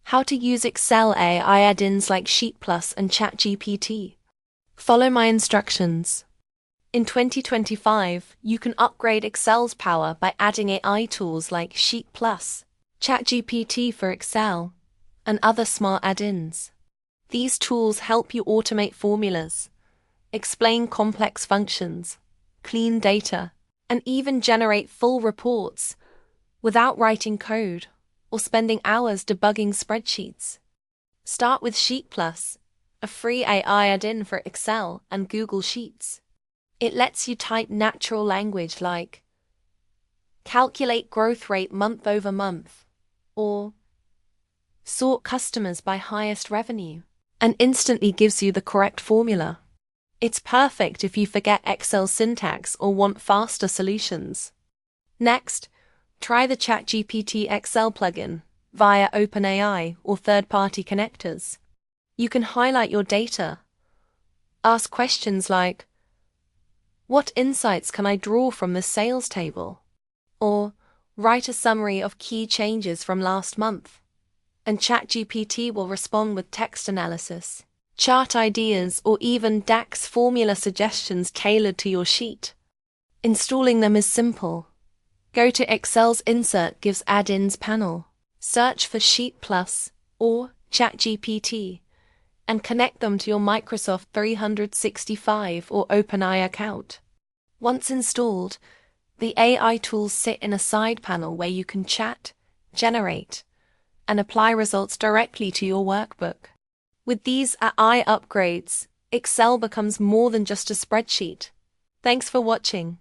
How to use Excel AI add-ins like Sheet and ChatGPT. Follow my instructions. In 2025, you can upgrade Excel's power by adding AI tools like Sheet ChatGPT for Excel, and other smart add-ins. These tools help you automate formulas, explain complex functions, clean data, and even generate full reports without writing code or spending hours debugging spreadsheets. Start with Sheet a free AI add-in for Excel and Google Sheets. It lets you type natural language like calculate growth rate month over month or sort customers by highest revenue, and instantly gives you the correct formula. It's perfect if you forget Excel syntax or want faster solutions. Next, try the ChatGPT Excel plugin via OpenAI or third-party connectors. You can highlight your data, ask questions like, what insights can I draw from the sales table? Or write a summary of key changes from last month. And ChatGPT will respond with text analysis, chart ideas, or even DAX formula suggestions tailored to your sheet. Installing them is simple. Go to Excel's Insert Gives Add-ins panel, search for Sheet or ChatGPT, and connect them to your Microsoft 365 or OpenAI account. Once installed, the AI tools sit in a side panel where you can chat, generate, and apply results directly to your workbook. With these AI upgrades, Excel becomes more than just a spreadsheet. Thanks for watching.